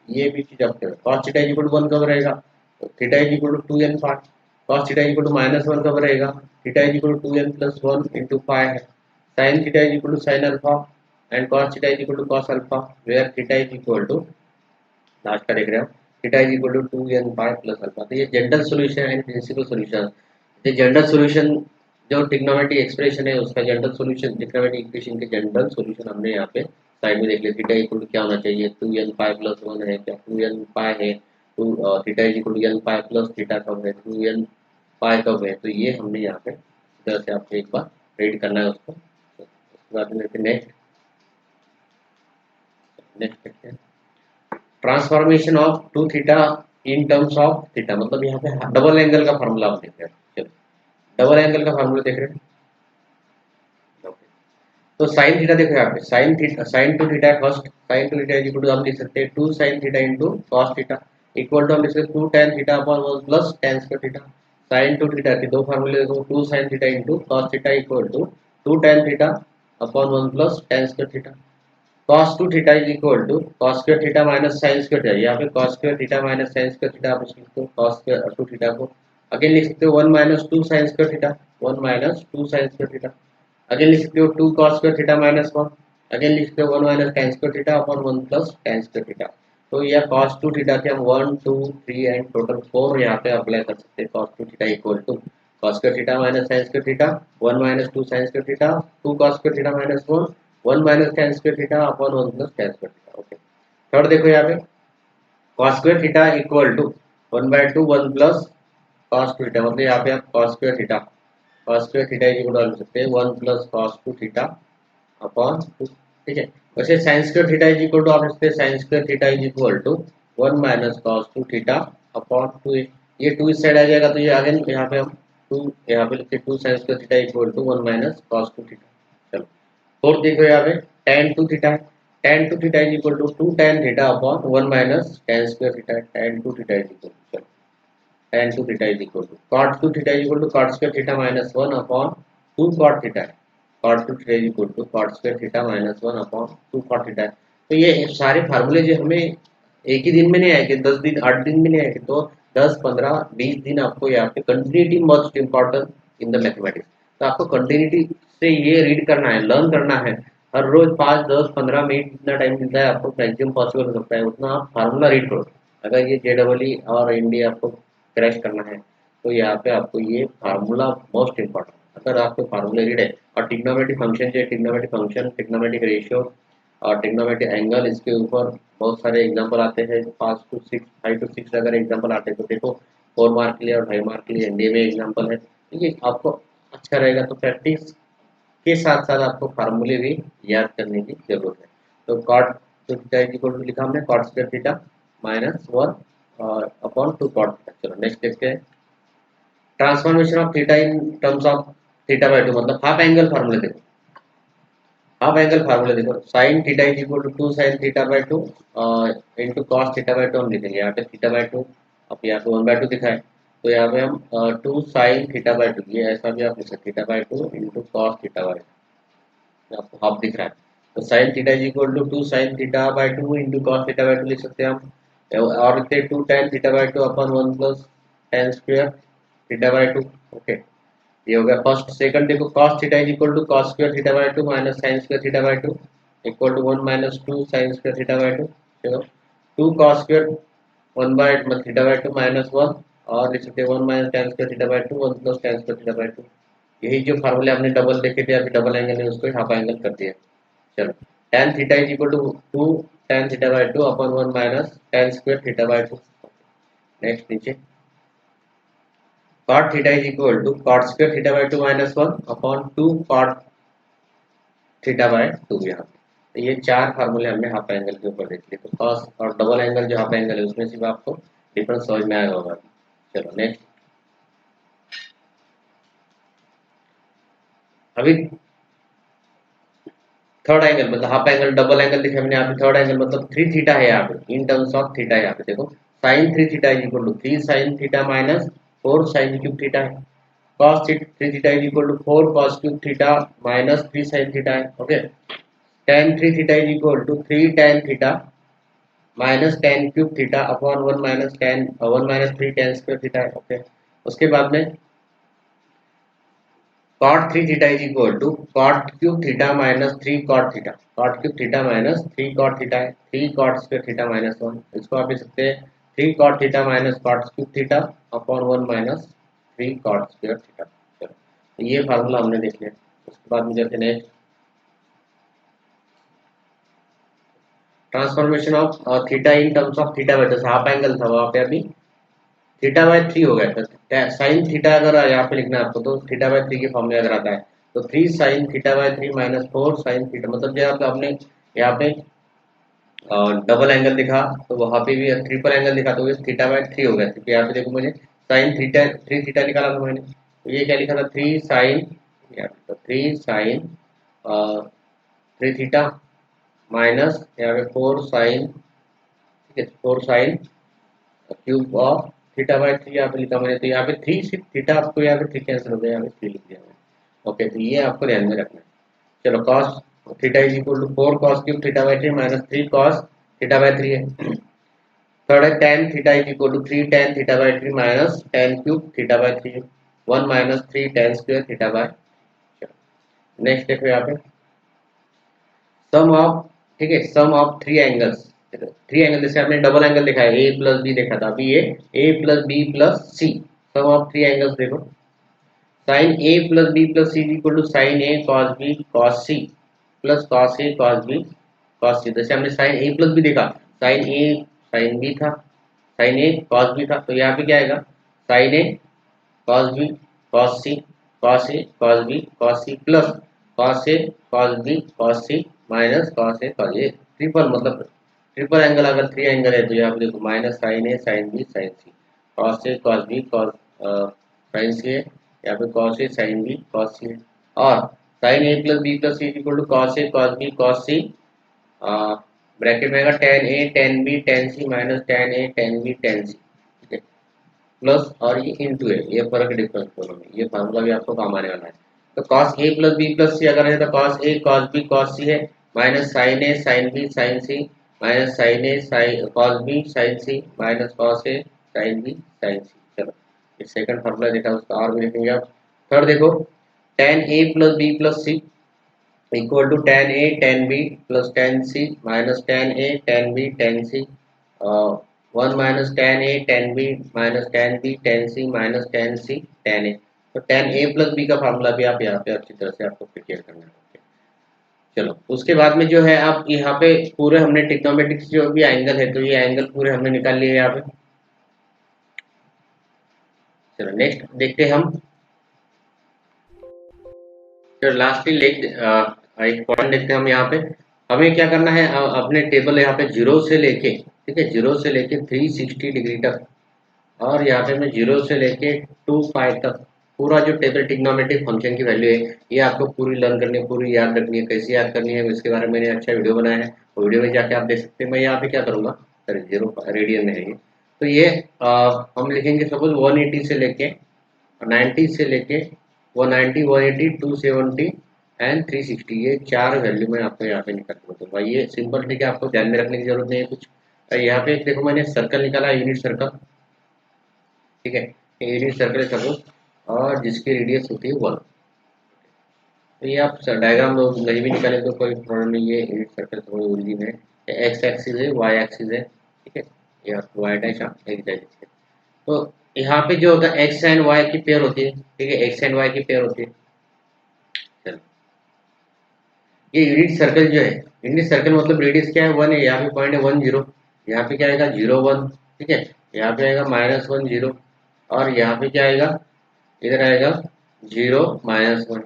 ये भी चीज आपके cos theta is equal to 1 कब रहेगा, तो theta is equal to 2n phi, cos theta is equal to -1 कब रहेगा, theta is equal to 2n plus 1 into pi है, sin theta is equal to sin alpha and cos theta is equal to cos alpha, where theta is equal to last का देख रहे हो, theta is equal to 2n pi plus alpha. तो ये general solution and principal solution, ये जनरल सॉल्यूशन जो ट्रिग्नोमेट्रिक एक्सप्रेशन है उसका जनरल सॉल्यूशन, ट्रिग्नोमेट्रिक इक्वेशन के जनरल सॉल्यूशन हमने यहाँ पे साइड में देख लिया। थीटा इक्वल टू क्या होना चाहिए, 2n पाई प्लस 1 है क्या, 2n पाई है, theta is equal to n pi plus theta कब है, 2n पाई कब है, तो ये हमने यहाँ पे इधर से आपको एक बार रीड करना है उसको। उसके बाद में नेक्स्ट देखते हैं, transformation of 2 theta in terms of theta, मतलब यहाँ पे डबल एंगल का फॉर्मूला हम देख रहे हैं। चलो डबल एंगल का फॉर्मूला देख रहे हैं, तो साइन थीटा देखो यहाँ पे sine theta, sine two theta first, sine two theta equal to हम लिख सकते हैं 2 sine theta into cos theta equal to हम लिख सकते हैं 2 tan theta upon 1 plus tan square theta. Sine two theta के दो फार्मूले देखो, 2 sine theta into cos theta equal to 2 tan theta upon 1 plus tan square theta. cos 2 theta is equal to cos square theta minus sin square theta, यहाँ पे cos square theta minus sin square theta आप लिखते हो, cos स्क्वायर 2 थीटा को अगेन लिख सकते हो 1 minus 2 sin square theta, 1 minus 2 sin square theta, again लिख सकते हो 2 cos square theta minus 1, again लिख सकते हो 1 minus tan square theta upon 1 plus tan square theta. तो यह cos 2 थीटा के हम 1 2 3 एंड टोटल 4 यहाँ पे अप्लाई कर सकते हैं। cos 2 theta equal to cos square theta minus sin square theta, 1 minus 2 sin square theta, 2 cos square theta minus 1, 1 minus tan square theta upon 1 plus tan square theta. Okay, third देखो यहाँ पे cos square theta equal to 1/2 1 plus cos theta, मतलब यहाँ पे आप cos square theta is equal to लिख सकते हैं 1 प्लस cos 2 थीटा अपॉन 2, ठीक है। वैसे sin square theta is equal to आप लिखते हैं sin square theta is equal to 1 minus cos 2 theta upon 2, ये 2 इस साइड आ जाएगा तो ये अगेन यहाँ पे हम 2 यहाँ पे लिखते हैं 2 sin square theta equal to 1 minus cos 2 theta. चलो फोर्थ देखो यहाँ पे tan 2 theta, tan 2 theta is equal to 2 tan theta upon 1 minus tan square theta, tan 2 theta is equal to, चलो tan 2 theta is equal to cot 2 theta is equal to cot square theta minus 1 upon 2 cot theta, cot 2 theta is equal to cot square theta minus 1 upon 2 cot theta. तो ये सारे फार्मूले जो हमें एक ही दिन में नहीं आएंगे, 10 दिन 8 दिन में नहीं आएंगे, तो 10 15 20 दिन आपको यहाँ पे continuity most important in the mathematics. तो आपको कंटिन्यूटी से ये रीड करना है, लर्न करना है, हर रोज 5 10 15 मिनट जितना टाइम मिलता है आपको मैक्सिमम पॉसिबल हो सकता है उतना आप फार्मूला रीड करो। अगर ये JEE और NDA आपको क्रैश करना है तो यहाँ पे आपको ये फार्मूला मोस्ट इम्पोर्टेंट, अगर आपको फार्मूला रीड है और ट्रिग्नोमेट्रिक फंक्शन जो ट्रिग्नोमेट्रिक फंक्शन, ट्रिग्नोमेट्रिक रेशियो और ट्रिग्नोमेट्रिक एंगल, इसके ऊपर बहुत सारे एग्जांपल आते हैं, 5 to 6 5 to 6 अगर एग्जांपल आते हैं तो देखो 4 मार्क के लिए और 5 मार्क के लिए NDA में एग्जांपल है। तो ये आपको अच्छा रहेगा, तो प्रैक्टिस के साथ साथ आपको फार्मूले भी याद करने की जरूरत है। तो cot theta is equal to लिखा हमने cot स्क्वायर थीटा माइनस 1 और अपॉन 2 cot थीटा। चलो नेक्स्ट देखते हैं, transformation of theta in terms of theta by 2, मतलब हाफ एंगल फार्मूले देखो, हाफ एंगल फार्मूले देखो, sin theta is equal to 2 sin theta by 2 into cos theta by 2 हम लिखेंगे, यहाँ पे थीटा बाय 2 अब यहाँ पे 1/2 दिखा है तो यहाँ पे हम 2 sin थीटा बाय 2, ये ऐसा भी आप लिख सकते theta by 2 into cos theta by 2, आपको हाफ दिख रहा है तो sin theta is equal to 2 sin theta by 2 into cos theta by 2 लिख सकते हैं हम, और लिखते हैं 2 tan theta by 2 upon 1 plus tan square theta by 2। Okay, ये हो गया फर्स्ट। सेकंड देखो cos theta is equal to cos square theta by 2 minus sin square theta by 2 equal to 1 minus 2 sin square theta by 2। चलो 2 cos स्क्वायर 1 थीटा बाई 2 -1 और लिख सकते हैं 1 - tan square theta by 2 1 + tan square theta by 2। यही जो फार्मूले हमने डबल देखे थे अभी डबल एंगल ने उसको हाफ एंगल कर दिया। चलो tan theta is equal to 2 tan theta by 2 upon 1 minus tan square theta by 2। Next नीचे cot theta is equal to cot square theta by 2 -1 upon 2 cot theta by 2 यहाँ पे। तो ये चार फार्मूले हमने हाफ एंगल के ऊपर देख लिए। तो कॉस और डबल एंगल जो हाफ एंगल है उसमें सिर्फ आपको डिफरेंस समझ में आया होगा। चलो नेक्स्ट, अभी थर्ड एंगल मतलब हाफ एंगल डबल एंगल दिखे हमने यहाँ पे। थर्ड एंगल मतलब 3 थीटा है यहाँ पे इन टर्म्स ऑफ थीटा। यहाँ पे देखो sine 3 theta is equal to 3 sine theta minus 4 sine cube theta है। cos 3 theta is equal to 4 cos cube theta minus 3 sine theta है। Okay tan 3 theta is equal to 3 tan theta minus tan cube theta upon 1 minus 3 tan square theta है। ओके उसके बाद में cot 3 theta is equal to cot cube theta minus 3 cot theta. cot cube theta minus 3 cot theta है 3 cot स्क्वायर थीटा माइनस 1। इसको आप लिख सकते हैं 3 cot theta minus cot cube theta upon 1 minus 3 cot square theta. चलो तो ये फार्मूला हमने देख लिया। उसके बाद में जाते next transformation of theta in terms of theta bye जैसे हाफ एंगल था वहां पे अभी थीटा बाय 3 हो गया था। साइन थीटा अगर यहाँ पे लिखना है आपको तो थीटा बाय 3 के फॉर्म में अगर आता है तो 3 sine theta by 3 minus 4 sine theta मतलब जब आपने यहाँ पे डबल एंगल दिखा तो वहां पे भी ट्रिपल एंगल दिखा तो थीटा बाय 3 हो गया। क्योंकि यहाँ पे देखो मैंने साइन थीटा 3 थीटा निकाला था मैंने तो ये क्या लिखा था 3 साइन 3 साइन 3 थीटा माइनस यहाँ पे 4 साइन ठीक है 4 sine cube of theta by 3 यहाँ पे लिखा मैंने। तो यहाँ पे 3 सिर्फ थीटा आपको यहाँ पे 3 कैंसिल हो गया यहाँ पे 3 लिख दिया मैंने। ओके तो ये आपको ध्यान में रखना है। चलो cos theta is equal to 4 cos cube theta by 3 minus 3 cos theta by 3 है। थर्ड है tan theta is equal to 3 tan theta by 3 minus tan cube theta by 3 1 minus 3 tan square theta by. Next देखो यहाँ पे सम ऑफ ठीक है सम ऑफ 3 एंगल्स। 3 एंगल जैसे आपने डबल एंगल देखा है a प्लस बी देखा था अभी ये a plus B plus C sum of 3 angles देखो sine a plus B plus C equal to sine a cos B cos C plus cos a cos B cos C. जैसे हमने साइन a प्लस बी देखा साइन a साइन बी था साइन a कॉस बी था तो यहाँ पे क्या आएगा sine a cos B cos C cos a cos B cos C plus cos a cos B cos C minus cos a cos ये ट्रिपल मतलब ट्रिपल एंगल अगर 3 एंगल है तो यहाँ पे देखो minus sine A sine B sine C cos A cos B cos sine C है यहाँ पे cos A sine B cos C है और sine A plus B plus C equal to cos A cos B cos C bracket में आएगा tan A tan B tan C minus ten A tan B tan सी ठीक है प्लस और ये इंटू है ये फर्क डिफरेंस दोनों में ये फार्मूला भी आपको काम आने वाला है। तो cos a plus B plus C अगर है तो cos a cos b cos c है minus sine a sine b sine c minus sine a sine cos b sine c minus cos a sine b sine c। चलो ये सेकंड फार्मूला देखा उसका और भी देखेंगे आप। थर्ड देखो tan a plus b plus c equal to tan a tan b plus tan c minus tan a tan b tan c 1 minus tan a tan b minus tan b tan c minus tan c tan a। तो tan a प्लस b का फार्मूला भी आप यहाँ पे अच्छी तरह से आपको प्रिपेयर करना है। चलो उसके बाद में जो है आप यहाँ पे पूरे हमने ट्रिग्नोमेट्रिक्स जो भी एंगल है तो ये एंगल पूरे हमने निकाल लिए यहाँ पे। चलो नेक्स्ट देखते हैं हम। तो लास्टली एक पॉइंट देखते हैं हम यहाँ पे हमें क्या करना है अपने टेबल यहाँ पे जीरो से लेके ठीक है जीरो से लेके 360 डिग्री तक और यहाँ पे मैं जीरो से लेके 2 पाई तक पूरा जो टेबल ट्रिग्नोमेट्रिक फंक्शन की वैल्यू है ये आपको पूरी लर्न करनी है पूरी याद रखनी है। कैसे याद करनी है इसके बारे में मैंने अच्छा वीडियो बनाया है वो वीडियो में जाके आप देख सकते हैं। मैं यहाँ पे क्या करूँगा सर जीरो रेडियन में है ये तो ये हम लिखेंगे सपोज 180 से लेके 90 से लेके 190 180 270 एंड 360 ये चार वैल्यू मैं आपको यहाँ पे निकाल दूँ। तो भाई ये सिंपल ठीक है आपको ध्यान में रखने की जरूरत नहीं है कुछ। यहाँ पे देखो मैंने सर्कल निकाला यूनिट सर्कल ठीक है यूनिट सर्कल सपोज और जिसकी रेडियस होती है 1। तो ये आप डायग्राम नहीं भी निकाले तो कोई प्रॉब्लम नहीं है। यूनिट सर्कल ओरिजिन है एक्स एक्सिस है वाई एक्सिस है ठीक है ये आपको वाई डैश आप एक जाए। तो यहाँ पे जो होता है एक्स एंड वाई की पेयर होती है, ठीक है, एक्स एंड वाई की पेयर होती है। चलो, ये यूनिट सर्कल जो है, यूनिट सर्कल मतलब रेडियस क्या है 1 है, यहाँ पे पॉइंट है 1 0, यहाँ पे क्या आएगा 0 1, ठीक है, यहाँ पे आएगा -1 0, और यहाँ पे क्या आएगा, इधर आएगा 0 -1।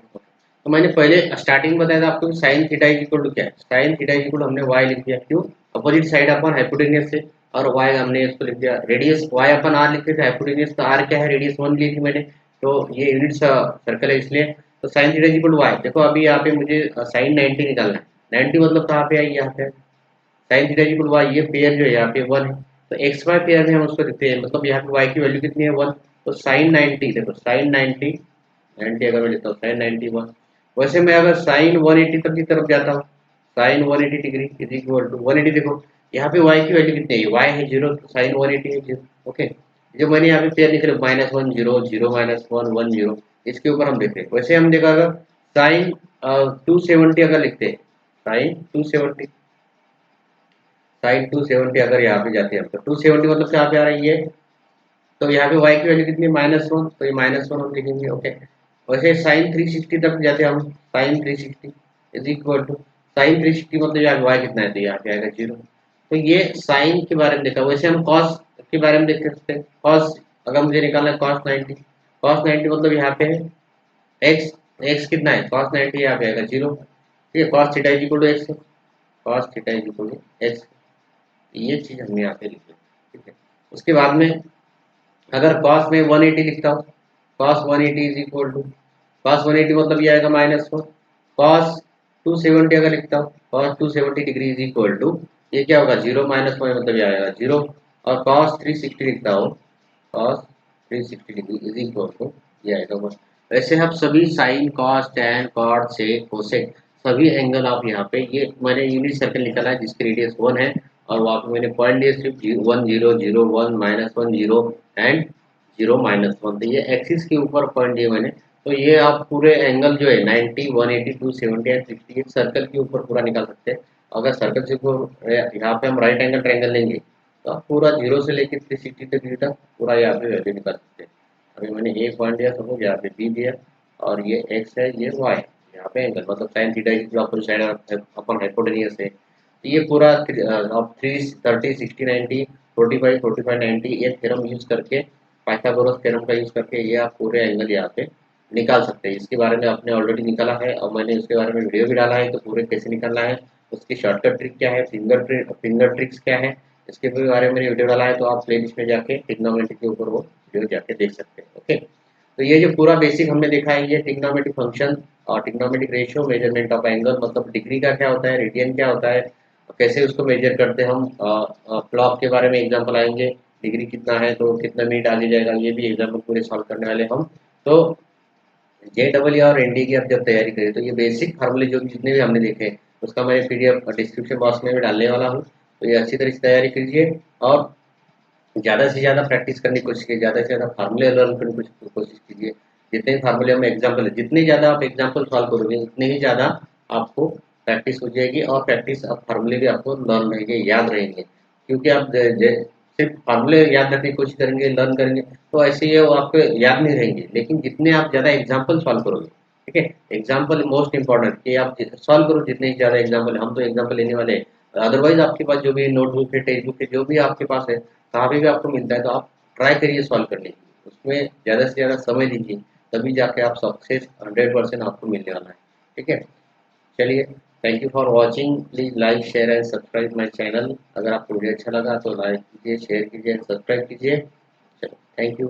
तो मैंने पहले स्टार्टिंग में बताया था आपको sine theta is equal to क्या है, साइन थीटा इज इक्वल हमने वाई लिख दिया, क्यों, अपोजिट साइड अपन हाइपोटेनियस से, और वाई हमने इसको लिख दिया रेडियस, वाई अपन आर लिखते थे, हाइपोटेनियस तो आर क्या है, रेडियस 1 ली थी मैंने, तो ये यूनिट सर्कल है इसलिए। तो sine theta is equal to y, देखो अभी यहाँ पे मुझे साइन 90 निकालना है, 90 मतलब कहाँ पे आई, यहाँ पे sine theta is equal to y, ये पेयर जो है यहाँ पे 1 है, तो एक्स वाई पेयर में हम उसको लिखते हैं, मतलब यहाँ पे वाई की वैल्यू कितनी है 1, तो साइन 90, देखो साइन 90 अगर मैं लेता हूँ साइन 91, वैसे मैं अगर साइन 180 तक की तरफ जाता हूँ, sine 180 degree is equal to 180, देखो यहाँ पे y की वैल्यू कितनी है, y है 0, तो साइन 180 है 0, ओके। जो मैंने यहाँ पे पेयर लिख रहा -1 0 0 -1 1 0, इसके ऊपर हम देख रहे हैं। वैसे हम देखा अगर साइन 270 अगर लिखते हैं, साइन 270, साइन 270 अगर यहाँ पे जाते हैं हम, तो 270 मतलब क्या पे आ रहा है ये, तो यहाँ पे y की वैल्यू कितनी है -1, तो ये -1 हम लिखेंगे, ओके। वैसे साइन 360 तक जाते हैं हम, sine 360 is equal to sine 360 मतलब यहाँ y कितना है, तो यहाँ पे आएगा 0। तो ये साइन के बारे में देखा। वैसे हम कॉस के बारे में देख सकते हैं, कॉस अगर मुझे निकालना है कॉस 90, कॉस 90 मतलब यहाँ पे है एक्स, एक्स कितना है कॉस 90, यहाँ पे आएगा 0, ठीक है, cos theta is equal to x, cos theta is equal to x, ये चीज हमने यहाँ पे लिखी, ठीक है। उसके बाद में अगर cos में 180 लिखता हूँ, cos 180 is equal to, cos 180 मतलब ये आएगा -1, cos 270 अगर लिखता हूँ, cos 270 degree is equal to, ये क्या होगा 0 -1 मतलब ये आएगा 0, और cos 360 लिखता हूँ, cos 360 degree is equal to ये आएगा 1। वैसे हम सभी sine cos tan cot sec cosec सभी एंगल आप यहाँ पे, ये मैंने यूनिट सर्कल निकाला है जिसकी रेडियस 1 है, और वहाँ पे मैंने पॉइंट दिए सिर्फ 1 0 0 1 -1 0 एंड 0 -1, तो ये एक्सिस के ऊपर पॉइंट दिए मैंने। तो ये आप पूरे एंगल जो है 90 180 270 एंड 60 एक सर्कल के ऊपर पूरा निकाल सकते हैं। अगर सर्कल से यहाँ पे हम राइट एंगल ट्रायंगल लेंगे तो आप पूरा 0 से लेकर 360 डिग्री तक पूरा यहाँ पे वैल्यू निकाल सकते हैं। अभी मैंने ए पॉइंट दिया, सपोज यहाँ पे बी दिया, और ये एक्स है ये वाई, यहाँ पे एंगल मतलब साइन थीटा की अपोजिट साइड अपन हाइपोटेनियस है, तो ये पूरा आप 3 30 60 90 45 45 90 ये थ्योरम यूज करके, पाइथागोरस थ्योरम का यूज करके ये आप पूरे एंगल यहाँ पे निकाल सकते हैं। इसके बारे में आपने ऑलरेडी निकाला है और मैंने उसके बारे में वीडियो भी डाला है, तो पूरे कैसे निकालना है, उसकी शॉर्टकट ट्रिक क्या है, फिंगर ट्रिक्स क्या है, इसके बारे में मैंने वीडियो डाला है, तो आप प्ले लिस्ट में जाके ट्रिग्नोमेट्री के ऊपर वो वीडियो जाके देख सकते हैं, ओके। तो ये जो पूरा बेसिक हमने देखा है, ये ट्रिग्नोमेट्रिक फंक्शन और trigonometric ratio, measurement of angle मतलब डिग्री का क्या होता है, रेडियन क्या होता है, कैसे उसको मेजर करते हैं हम, क्लॉक के बारे में एग्जांपल आएंगे, डिग्री कितना है तो कितना मिनट आगे जाएगा, ये भी एग्जाम्पल पूरे सॉल्व करने वाले हम। तो JEE और NDA की आप जब तैयारी करें तो ये बेसिक फार्मूले जो जितने भी हमने देखे उसका मैं PDF डिस्क्रिप्शन बॉक्स में भी डालने वाला हूँ, तो ये अच्छी तरह से तैयारी कीजिए और ज़्यादा से ज़्यादा प्रैक्टिस करने की कोशिश कीजिए, ज़्यादा से ज़्यादा फार्मूले लर्न करने की कोशिश कीजिए। जितने फार्मूले हम एग्जाम्पल है, जितने ज़्यादा आप एग्जाम्पल सॉल्व करोगे उतने ही ज़्यादा आपको प्रैक्टिस हो जाएगी, और प्रैक्टिस आप फार्मूले भी आपको लर्न रहेंगे, याद रहेंगे, क्योंकि आप सिर्फ फार्मूले याद रखने की कोशिश करेंगे, लर्न करेंगे तो ऐसे ही वो आपको याद नहीं रहेंगे, लेकिन जितने आप ज़्यादा एग्जाम्पल सॉल्व करोगे, ठीक है, एग्जाम्पल मोस्ट इंपॉर्टेंट कि आप सॉल्व करो जितने ज़्यादा एग्जाम्पल, हम तो एग्जाम्पल लेने वाले हैं, अदरवाइज आपके पास जो भी नोटबुक है टेक्स्ट बुक है जो भी आपके पास है कहाँ पे भी आपको मिलता है, तो आप ट्राई करिए सॉल्व करने की, उसमें ज़्यादा से ज़्यादा समय दीजिए, तभी जाके आप सक्सेस 100% आपको मिलने वाला है, ठीक है। चलिए, thank you for watching, please like share and subscribe my channel. अगर आपको वीडियो अच्छा लगा तो लाइक कीजिए, शेयर कीजिए एंड सब्सक्राइब कीजिए। चलो, थैंक यू।